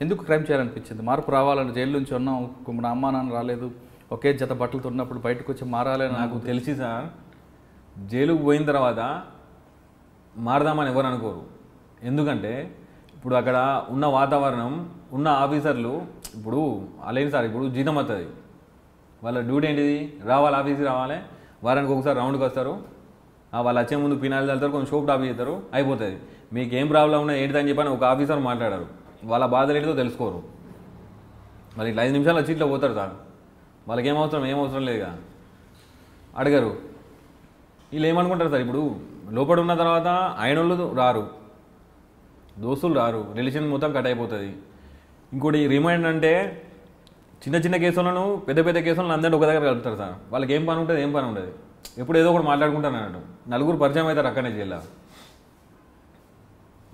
ఎందుకు క్రైమ్ చేయాలనిపించింది? మార్పు రావాలని జైలు నుంచి ఉన్నాం, మన అమ్మా నాన్న రాలేదు, ఒకే జత బట్టలతో ఉన్నప్పుడు బయటకు వచ్చి మారాలని నాకు తెలిసి సార్ జైలుకు పోయిన తర్వాత మారదామని ఎవరు అనుకోరు. ఎందుకంటే ఇప్పుడు అక్కడ ఉన్న వాతావరణం, ఉన్న ఆఫీసర్లు, ఇప్పుడు అలాగే సార్ ఇప్పుడు జీతం వస్తుంది, వాళ్ళ డ్యూటీ ఏంటిది, రావాలి ఆఫీస్కి రావాలి, వారానికి ఒకసారి రౌండ్కి వస్తారు, వాళ్ళు వచ్చే ముందు పినాయిలు చల్లుతారు, కొంచెం సోప్ టాప్ చేస్తారు, అయిపోతుంది. మీకు ఏం ప్రాబ్లం ఉన్నా ఏంటిదని చెప్పని ఒక ఆఫీసర్ మాట్లాడారు, వాళ్ళ బాధలు ఏంటిదో తెలుసుకోరు. వాళ్ళు ఇట్లా 5 నిమిషాలు వచ్చి ఇట్లా పోతారు సార్, వాళ్ళకి ఏం అవసరం లేదుగా, అడగరు. వీళ్ళు ఏమనుకుంటారు సార్, ఇప్పుడు లోపల ఉన్న తర్వాత ఆయనోళ్ళు రారు, దోస్తులు రారు, రిలేషన్ మొత్తం కట్ అయిపోతుంది. ఇంకోటి రిమైండ్ అంటే చిన్న చిన్న కేసులను పెద్ద పెద్ద కేసులను అందరినీ ఒక దగ్గర కలుపుతారు సార్. వాళ్ళకి ఏం పని ఉంటుంది, ఎప్పుడు ఏదో ఒకటి మాట్లాడుకుంటారు అన్నట్టు, నలుగురు పరిచయం అవుతారు అక్కడనే జైల్లో.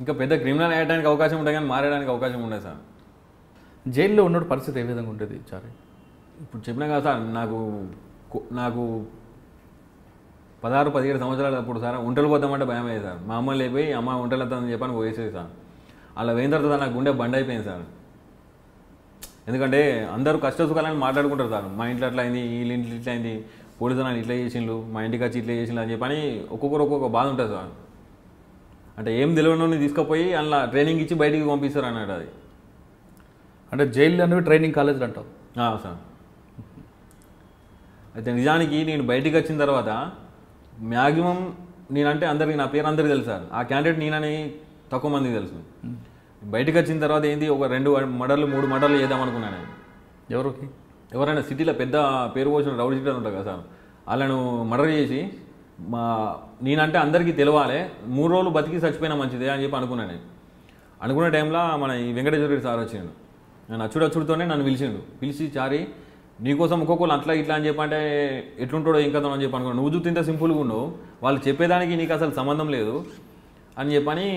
ఇంకా పెద్ద క్రిమినల్ అయ్యడానికి అవకాశం ఉంటుంది కానీ మారడానికి అవకాశం ఉండదు సార్. జైల్లో ఉన్న పరిస్థితి ఏ విధంగా ఉంటుంది చారి? ఇప్పుడు చెప్పినా కదా సార్, నాకు 16-17 సంవత్సరాలు అప్పుడు సార్ ఒంటలు పోతామంటే భయం అయ్యేది సార్. మా అమ్మ లేపోయి అమ్మ ఒంటలు వద్దామని చెప్పని పోయేసేది సార్. అలా పోయిన తర్వాత నాకు గుండె బండ్ అయిపోయింది సార్. ఎందుకంటే అందరూ కష్ట సుఖాలని మాట్లాడుకుంటారు సార్, మా ఇంట్లో అట్లా అయింది, వీళ్ళ ఇంట్లో ఇట్లా అయింది, పోలీసు వాళ్ళు ఇట్లా చేసిండ్రు, మా ఇంటికి వచ్చి ఇట్లా చేసిండ్రు అని చెప్పని ఒక్కొక్కరు ఒక్కొక్క బాధ ఉంటుంది సార్. అంటే ఏం తెలియని తీసుకుపోయి అలా ట్రైనింగ్ ఇచ్చి బయటికి పంపిస్తారు అన్నాడు. అది అంటే జైలు అనేవి ట్రైనింగ్ కాలేజీలు అంటావు సార్. అయితే నిజానికి నేను బయటికి వచ్చిన తర్వాత మ్యాక్సిమం నేనంటే అందరికీ, నా పేరు అందరికీ తెలుసు సార్. ఆ క్యాండిడేట్ నేనని తక్కువ మందికి తెలుసు. బయటకు వచ్చిన తర్వాత ఏంది, ఒక 2 మర్డర్లు 3 మర్డర్లు చేద్దాం అనుకున్నాను. ఎవరైనా సిటీలో పెద్ద పేరు పోసిన రౌడీ షీటర్ ఉంటారు కదా సార్, వాళ్ళను మర్డర్ చేసి నేనంటే అందరికీ తెలవాలి, 3 రోజులు బతికి చచ్చిపోయినా మంచిదే అని చెప్పి అనుకున్నాను. అనుకునే టైంలో మన ఈ వెంకటేశ్వర రెడ్డి సార్ వచ్చిండు. నేను అచ్చుడచ్చుడితోనే నన్ను పిలిచి చారి నీకోసం ఒక్కొక్కరు అట్లా ఇట్లా అని చెప్పంటే ఎట్లుంటాడో ఇంకా అని చెప్పి అనుకున్నాను. నువ్వు చూస్తే ఇంత సింపుల్గా ఉన్నావు, వాళ్ళు చెప్పేదానికి నీకు అసలు సంబంధం లేదు అని చెప్పని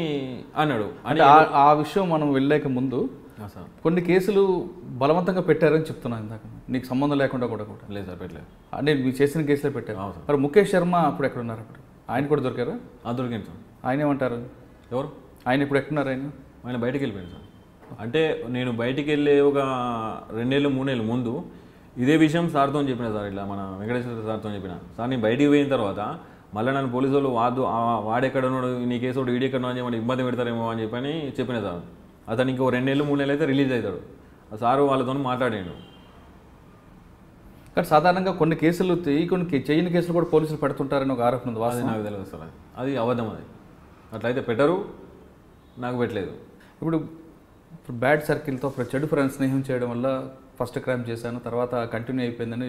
అన్నాడు. అంటే ఆ విషయం మనం వెళ్ళలేక ముందు కొన్ని కేసులు బలవంతంగా పెట్టారని చెప్తున్నాను ఇందాక, నీకు సంబంధం లేకుండా కూడా లేదు సార్, పెట్టలేదు. అంటే మీరు చేసిన కేసులే పెట్టారు. మరి ముఖేష్ శర్మ అప్పుడు ఎక్కడ ఉన్నారు? అప్పుడు ఆయన కూడా దొరికారా? దొరికింది సార్. ఆయన ఏమంటారు? ఎవరు ఆయన ఇప్పుడు ఎక్కడున్నారు? ఆయన బయటకు వెళ్ళిపోయాడు సార్. అంటే నేను బయటికి వెళ్ళే ఒక 2 ఏళ్ళు 3 ఏళ్ళు ముందు ఇదే విషయం సార్తో చెప్పిన సార్, ఇట్లా మన వెంకటేశ్వర సార్తో చెప్పిన సార్, నేను బయటికి పోయిన తర్వాత మళ్ళీ నన్ను పోలీసు వాళ్ళు వాడెక్కడ ఉన్నాడు, నీ కేసు ఒకటి వీడెక్కడ అని చెప్పి ఇబ్బంది పెడతారేమో అని చెప్పని చెప్పిన సార్. అతను ఇంకో 2 ఏళ్ళు 3 ఏళ్ళు అయితే రిలీజ్ అవుతాడు. ఆ సారు వాళ్ళతో మాట్లాడాడు. కానీ సాధారణంగా కొన్ని కేసులు చేయని కేసులు కూడా పోలీసులు పెడుతుంటారని ఒక ఆరోపణ ఉంది. అది నాకు తెలియదు సార్, అది అబద్ధం. అది అట్లయితే పెట్టరు, నాకు పెట్టలేదు. ఇప్పుడు బ్యాడ్ సర్కిల్తో చెడు ఫ్రెండ్స్ స్నేహం చేయడం వల్ల ఫస్ట్ క్రైమ్ చేశాను, తర్వాత కంటిన్యూ అయిపోయిందని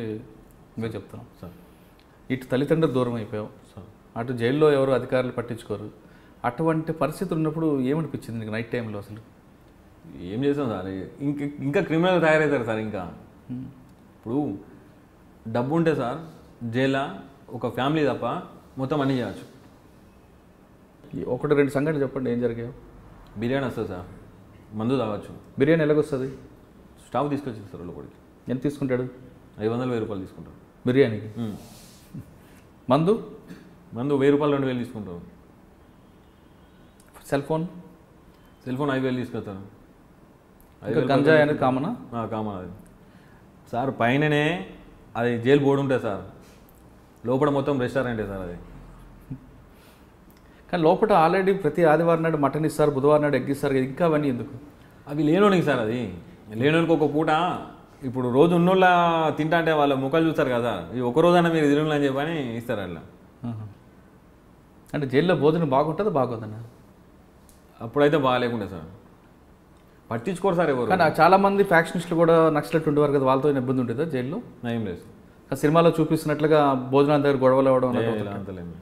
మేము చెప్తున్నాం సార్. ఇటు తల్లిదండ్రులు దూరం అయిపోయావు సార్, అటు జైల్లో ఎవరు అధికారులు పట్టించుకోరు. అటువంటి పరిస్థితులు ఉన్నప్పుడు ఏమనిపించింది నీకు నైట్ టైంలో? అసలు ఏం చేసాం సార్, ఇంకా క్రిమినల్ తయారవుతారు సార్. ఇంకా ఇప్పుడు డబ్బు ఉంటే సార్ జైల్లో ఒక ఫ్యామిలీ తప్ప మొత్తం అన్నీ చేయవచ్చు. 1-2 సంఘటనలు చెప్పండి, ఏం జరిగాయో? బిర్యానీ వస్తుంది సార్, మందు తాగొచ్చు. బిర్యానీ ఎలాగొస్తుంది? స్టాఫ్ తీసుకొచ్చింది సార్ లోపలికి. ఎంత తీసుకుంటాడు? 500-1000 రూపాయలు తీసుకుంటారు బిర్యానీకి. మందు 1000 రూపాయలు 2000 తీసుకుంటారు. సెల్ ఫోన్ 5000 తీసుకొస్తారు. గంజాయి అనేది కామనా? కామన్ అది సార్. పైననే అది జైలు బోర్డు ఉంటుంది సార్, లోపల మొత్తం రెస్టారెంటే సార్ అది. కానీ లోపల ఆల్రెడీ ప్రతి ఆదివారం నాడు మటన్ ఇస్తారు, బుధవారం నాడు ఎగ్ ఇస్తారు, ఇంకా అవన్నీ ఎందుకు? అవి లేనోనికి సార్, అది లేనోనికి ఒక పూట. ఇప్పుడు రోజు ఉన్నోళ్ళ తింటా అంటే వాళ్ళ ముఖాలు చూస్తారు కదా, ఈ ఒక రోజైనా మీరు తిరుగులు అని చెప్పని ఇస్తారు అట్లా. అంటే జైల్లో భోజనం బాగుంటుందా బాగోదన్నా? అప్పుడైతే బాగాలేకుండా సార్, పట్టించుకోరు సార్ ఎవరు. కానీ చాలామంది ఫ్యాక్షనిస్టులు కూడా నక్సలెట్ ఉండేవారు కదా, వాళ్ళతో ఇబ్బంది ఉంటుందా జైల్లో? ఏం లేదు సినిమాలో చూపిస్తున్నట్లుగా భోజనాల దగ్గర గొడవలు అవ్వడం అంతలేదు.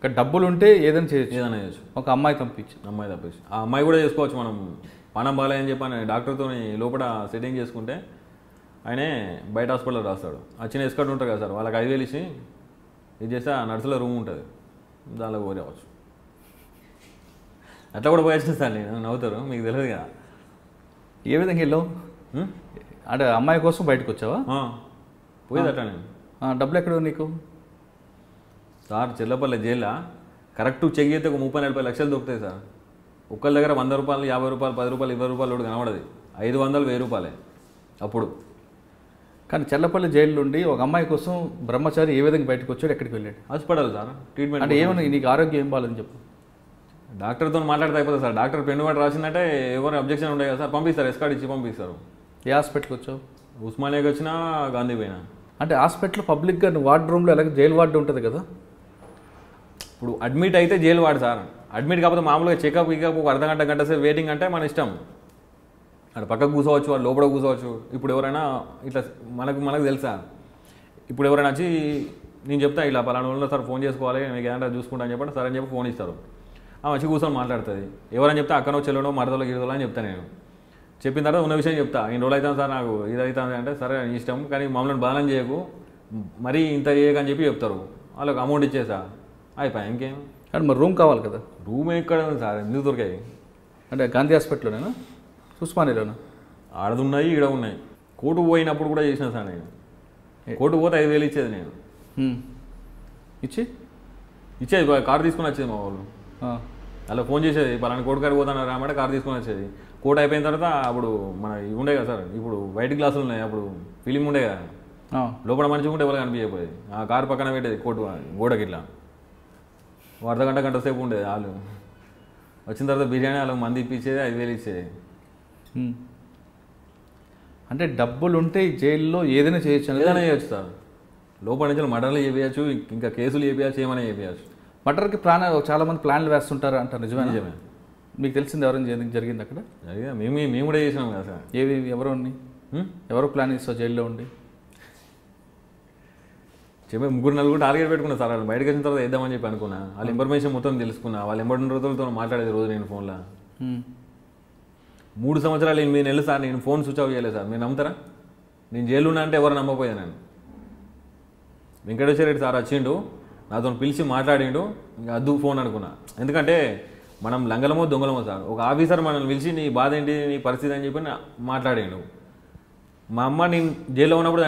కానీ డబ్బులు ఉంటే ఏదైనా చేయొచ్చు. ఒక అమ్మాయి తప్పించి ఆ అమ్మాయి కూడా చేసుకోవచ్చు. మనం పానం బాగాలేదని చెప్పని డాక్టర్తో లోపల సెట్టింగ్ చేసుకుంటే ఆయనే బయట హాస్పిటల్లో రాస్తాడు. ఆ చిన్న ఎస్కట్ ఉంటారు కదా సార్, వాళ్ళకి 5000 ఇచ్చి ఇది చేస్తే ఆ నర్సులో రూమ్ ఉంటుంది, దానిలో పోరేవచ్చు. అట్లా కూడా పోయొచ్చు సార్. నేను నవ్వుతారు, మీకు తెలియదు కదా. ఏ విధంగా వెళ్ళావు? అంటే అమ్మాయి కోసం బయటకు వచ్చావా? పోయేది అట్లా. నేను డబ్బులు ఎక్కడ నీకు సార్? చెల్లపల్లి జైల్లో కరెక్ట్ చెక్ చేస్తే ఒక 30-40 లక్షలు దొరుకుతాయి సార్. ఒక్కరి దగ్గర 100 రూపాయలు 50 రూపాయలు 10 రూపాయలు 20 రూపాయలు కూడా కనబడదు. 500 1000 రూపాయలే అప్పుడు. కానీ చల్లపల్లి జైలు నుండి ఒక అమ్మాయి కోసం బ్రహ్మచారి ఏ విధంగా బయటకు వచ్చాడు, ఎక్కడికి వెళ్ళాడు? Hospital sir treatment. అంటే ఏమన్నా నీకు ఆరోగ్యం ఏం బాగాలని చెప్పు. డాక్టర్తో మాట్లాడితే అయిపోతుంది సార్. డాక్టర్ పెన్ను వాటి రాసిందంటే ఎవరు అబ్జెక్షన్ ఉండే కదా సార్, పంపిస్తారు, ఎస్కార్డ్ ఇచ్చి పంపిస్తారు. ఏ హాస్పిటల్కి వచ్చావు? ఉస్మానియాకి వచ్చినా, గాంధీ పోయినా. అంటే హాస్పిటల్ పబ్లిక్గా వార్డ్ రూమ్లో ఎలాగ జైలు వార్డు ఉంటుంది కదా, ఇప్పుడు అడ్మిట్ అయితే జైలు వాడు సార్. అడ్మిట్ కాకపోతే మామూలుగా చెకప్ ఒక అర్ధగంట గంట సేపు వెయిటింగ్ అంటే మన ఇష్టం. అక్కడ పక్కకు కూర్చోవచ్చు, వాళ్ళు లోపల కూర్చోవచ్చు. ఇప్పుడు ఎవరైనా ఇట్లా మనకు తెలుసా, ఇప్పుడు ఎవరైనా వచ్చి నేను చెప్తా ఇలా పలానా వాళ్ళు సార్ ఫోన్ చేసుకోవాలి మీకు ఏదైనా చూసుకుంటా అని చెప్పండి, సరే అని చెప్పి ఫోన్ ఇస్తారు. వచ్చి కూర్చొని మాట్లాడుతుంది. ఎవరైనా చెప్తే అక్కడో చెల్లడో మరదలో గిరదలో అని చెప్తాను నేను. చెప్పిన తర్వాత ఉన్న విషయం చెప్తా, ఇన్ని రోజులు అవుతాను సార్ నాకు ఇది అవుతుంది అంటే, సరే ఇష్టం కానీ మమ్మల్ని బాధం చేయకు మరీ ఇంత చేయకని చెప్పి చెప్తారు. వాళ్ళకి అమౌంట్ ఇచ్చేసా అయిపోయా, ఇంకేం. కానీ మరి రూమ్ కావాలి కదా. రూమ్ ఎక్కడ ఉంది సార్, ఎందుకు దొరికాయి? అంటే గాంధీ హాస్పిటల్లోనేనా, ఉస్మానియాలోనా? ఆడది ఉన్నాయి, ఈడ ఉన్నాయి. కోర్టు పోయినప్పుడు కూడా చేసిన సార్ నేను. కోర్టు పోతే 5000 ఇచ్చేది నేను. ఇచ్చేది కారు తీసుకుని వచ్చేది మా వాళ్ళు. అలా ఫోన్ చేసేది, పలానా కోర్టు కాడికి పోతాను రామంటే కారు తీసుకుని వచ్చేది. కోర్టు అయిపోయిన తర్వాత అప్పుడు మన ఇవి ఉండే కదా సార్, ఇప్పుడు వైట్ గ్లాసులు ఉన్నాయి, అప్పుడు ఫిలిం ఉండే కదా, లోపల మంచిగా ఉంటే ఎవరు కనిపించకపోయేది. ఆ కారు పక్కన పెట్టేది కోర్టు గోడకి ఇట్లా గంట సేపు ఉండేది. వాళ్ళు వచ్చిన తర్వాత బిర్యానీ వాళ్ళకి మంది ఇప్పించేది, 5000 ఇచ్చేది. అంటే డబ్బులు ఉంటే జైల్లో ఏదైనా చేయొచ్చు, ఏదైనా చేయొచ్చు సార్. లోపల నుంచి మర్డర్లు చేపించచ్చు, ఇంకా కేసులు చేపించచ్చు, ఏమైనా చేపించచ్చు. మర్డర్కి చాలా మంది ప్లాన్లు వేస్తుంటారు అంటారు, నిజమే? నిజమే. మీకు తెలిసింది ఎవరైనా జరిగింది అక్కడ? మేము కూడా చేసినాం కదా సార్. ఎవరు ఎవరు ప్లాన్ చేస్తావు జైల్లో ఉండి? చెప్పే 3-4 టార్గెట్ పెట్టుకున్నా సార్. వాళ్ళు బయటకు వచ్చిన తర్వాత వేద్దామని చెప్పి అనుకున్నా. వాళ్ళ ఇన్ఫర్మేషన్ మొత్తం తెలుసుకున్నా. వాళ్ళు 80 రోజులతో మాట్లాడేది రోజు నేను ఫోన్లో. 3 సంవత్సరాలు 8 నెలలు సార్ నేను ఫోన్ స్విచ్ ఆఫ్ చేయలేదు సార్. మీరు నమ్ముతారా? నేను జైలు ఉన్నా అంటే ఎవరు నమ్మపోయాను. నేను వెంకటేశ్వర రెడ్డి సార్ వచ్చిండు, నాతో పిలిచి మాట్లాడిండు, ఇంకా అద్దు ఫోన్ అనుకున్నా. ఎందుకంటే మనం లంగలమో దొంగలమో సార్. ఒక ఆఫీసర్ మనల్ని పిలిచి నీ బాధ ఏంటి, నీ పరిస్థితి అని చెప్పి మాట్లాడిండు. మా అమ్మ నేను జైల్లో ఉన్నప్పుడు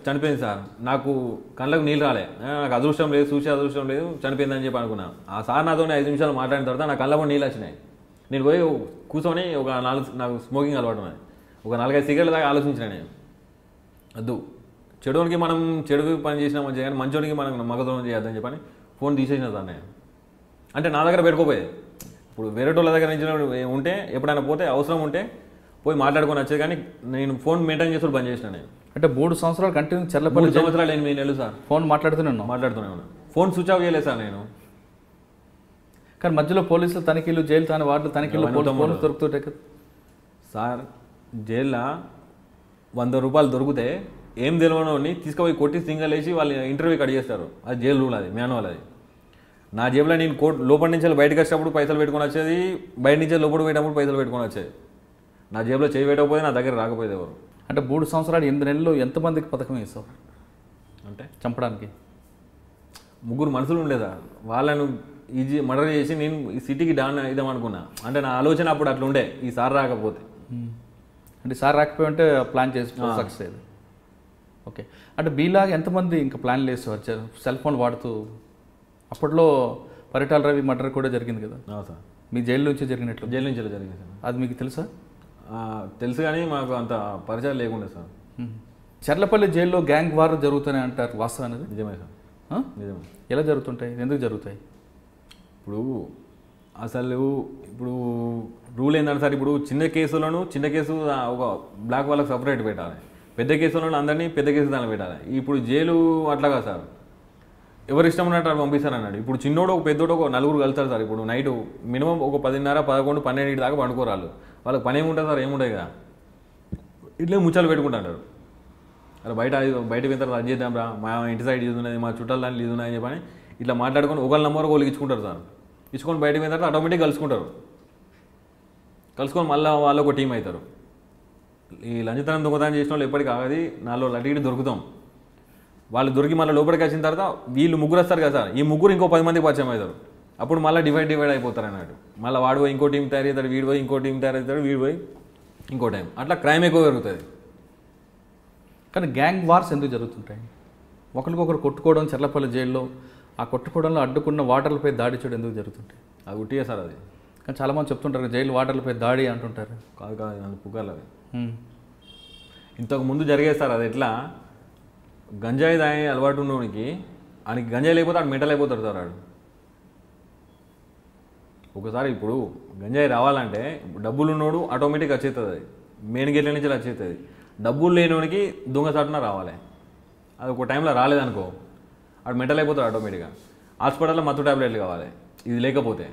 చనిపోయింది సార్. నాకు కళ్ళకు నీళ్ళు రాలే, నాకు అదృష్టం లేదు, చూసే అదృష్టం లేదు, చనిపోయిందని చెప్పి అనుకున్నా. ఆ సార్ నాతో 5 నిమిషాలు మాట్లాడిన తర్వాత నా కళ్ళలో నీళ్ళు వచ్చినాయి. నేను పోయి కూర్చొని నాకు స్మోకింగ్ అలవాటు ఉన్నది. ఒక 4-5 సిగరెట్ల దాకా ఆలోచించిన నేను. వద్దు, చెడునికి మనం చెడు పని చేసినా మంచిగా, కానీ మంచోనికి మనం మగదోనం చేయొద్దని చెప్పని ఫోన్ తీసేసిన సార్ నేను. అంటే నా దగ్గర పెట్టుకోపోయేది. ఇప్పుడు వేరే వాళ్ళ దగ్గర నుంచి ఉంటే ఎప్పుడైనా పోతే అవసరం ఉంటే పోయి మాట్లాడుకొని వచ్చేది, కానీ నేను ఫోన్ మెయింటైన్ చేస్తూ బంద్ చేసిన నేను. అంటే 3 సంవత్సరాలు కంటిన్యూ చల్లపల్లి 3 సంవత్సరాలు 8 నెలలు సార్ ఫోన్ మాట్లాడుతూనే ఉన్నాను. ఫోన్ స్విచ్ ఆఫ్ చేయలేదు సార్ నేను. కానీ మధ్యలో పోలీసులు తనిఖీలు, జైలు వార్డులు తనిఖీలు దొరుకుతుంటాయి కదా సార్. జైల్లో 100 రూపాయలు దొరికితే ఏం తెలియని తీసుకుపోయి కొట్టి సింగల్ వేసి వాళ్ళు ఇంటర్వ్యూ కట్ చేస్తారు. అది జైలు రూల్, అది మాన్యువల్. అది నా జేబులో నేను లోపల నుంచి బయటకు వచ్చేటప్పుడు పైసలు పెట్టుకొని వచ్చేది, బయట నుంచి లోపల పోయేటప్పుడు పైసలు పెట్టుకొని వచ్చేది. నా జేబులో చేయి పెట్టకపోతే నా దగ్గర రాకపోయేది ఎవరు. అంటే 3 సంవత్సరాలు 8 నెలల్లో ఎంతమందికి పథకం వేస్తావు అంటే చంపడానికి? 3 మనుషులు ఉండేదా, వాళ్ళను ఈజీ మర్డర్ చేసి నేను ఈ సిటీకి డాన్ ఇద్దాం అనుకున్నా. అంటే నా ఆలోచన అప్పుడు అట్లా ఉండే, ఈ సార్ రాకపోతే. అంటే సార్ రాకపోయి ఉంటే ప్లాన్ చేసి సక్సెస్ అయ్యేది. ఓకే. అంటే బీలాగా ఎంతమంది ఇంకా ప్లాన్లు వేస్తూ వచ్చారు సెల్ ఫోన్ వాడుతూ? అప్పట్లో పరిటాల రవి మర్డర్ కూడా జరిగింది కదా సార్, మీ జైలు నుంచి జరిగినట్లు? జైలు నుంచి జరిగింది సార్. అది మీకు తెలుసా? తెలుసు, కానీ మాకు అంత పరిచయం లేకుండా సార్. చర్లపల్లి జైల్లో గ్యాంగ్ వార్ జరుగుతాయి అంటారు, వాస్తవం అనేది? నిజమే సార్, నిజమే. ఎలా జరుగుతుంటాయి, ఎందుకు జరుగుతాయి? ఇప్పుడు ఇప్పుడు రూల్ ఏంటంటే సార్, ఇప్పుడు చిన్న కేసు ఒక బ్లాక్ వాళ్ళకి సపరేట్ పెట్టాలి, పెద్ద కేసులను అందరినీ పెద్ద కేసు దాన్ని పెట్టాలి. ఇప్పుడు జైలు అట్లాగా సార్, ఎవరు ఇష్టం ఉన్నట్టు పంపిస్తారు అన్నాడు. ఇప్పుడు చిన్నోడు ఒక పెద్దోడు ఒక 4 కలుస్తారు సార్. ఇప్పుడు నైట్ మినిమం ఒక 10:30, 11, 12 దాకా పండుకోరాళ్ళు. వాళ్ళకి పని ఏముంటుంది సార్, ఏముంటాయి కదా, ఇట్లే ముచ్చాలు పెట్టుకుంటారు. అలా బయట వెళ్తారు, అది చేద్దాం రా, మా ఇంటి సైడ్ ఇది ఉన్నది, మా చుట్టాలు దాన్ని ఇది ఉన్నాయని చెప్పని ఇట్లా మాట్లాడుకొని ఒకళ్ళ నెంబర్ ఒకళ్ళకి ఇచ్చుకుంటారు సార్. ఇచ్చుకొని బయటకు పోయిన తర్వాత ఆటోమేటిక్గా కలుసుకొని మళ్ళీ వాళ్ళు ఒక టీం అవుతారు. ఈ లంచతనం దొంగతనం చేసిన వాళ్ళు ఎప్పటికీ ఆగది, 4 అటు దొరుకుతాం. వాళ్ళు దొరికి మళ్ళీ లోపలికి వచ్చిన తర్వాత వీళ్ళు 3 వస్తారు కదా సార్, ఈ 3 ఇంకో 10 మందికి పరిచయం అవుతారు. అప్పుడు మళ్ళీ డివైడ్ అయిపోతారు అన్నట్టు. మళ్ళీ వాడు పోయి ఇంకో టీం తయారవుతాడు, వీడు పోయి ఇంకో టీం తయారవుతాడు, వీడు పోయి ఇంకో టైం, అట్లా క్రైమ్ ఎక్కువ జరుగుతుంది. కానీ గ్యాంగ్ వార్స్ ఎందుకు జరుగుతుంటాయి? ఒకరికొకరు కొట్టుకోవడం, చర్లపల్లి జైల్లో ఆ కొట్టుకోవడంలో అడ్డుకున్న వాటర్లపై దాడి చేయడం ఎందుకు జరుగుతుంటాయి? అది ఉట్టిగా సార్ అది. కానీ చాలామంది చెప్తుంటారు జైలు వాటర్లపై దాడి అంటుంటారు. కాదు పుకార్లు అవి. ఇంతకు ముందు జరిగేది సార్ అది ఎట్లా గంజాయి తాగే అలవాటు ఉన్నోనికి ఆయనకి గంజాయి లేకపోతే ఆడు మెంటల్ అయిపోతాడు సార్ ఆడు. ఒకసారి ఇప్పుడు గంజాయి రావాలంటే డబ్బులు ఉన్నోడు ఆటోమేటిక్గా వచ్చేస్తుంది, అది మెయిన్ గేట్ల నుంచి వచ్చేస్తుంది. డబ్బులు లేనివాడికి దొంగసాటున రావాలి. అది ఒక టైంలో రాలేదనుకో ఆడు మెంటల్ అయిపోతాడు ఆటోమేటిక్గా. హాస్పిటల్లో మత్తు ట్యాబ్లెట్లు కావాలి, ఇది లేకపోతే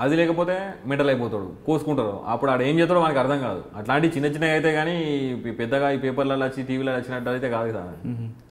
అది లేకపోతే మెంటల్ అయిపోతాడు, కోసుకుంటారు. అప్పుడు ఆడు ఏం చేస్తాడో మనకు అర్థం కాదు. అట్లాంటి చిన్న చిన్నవి అయితే కానీ పెద్దగా ఈ పేపర్లలో వచ్చి టీవీలలో వచ్చినట్టు అయితే కాదు సార్.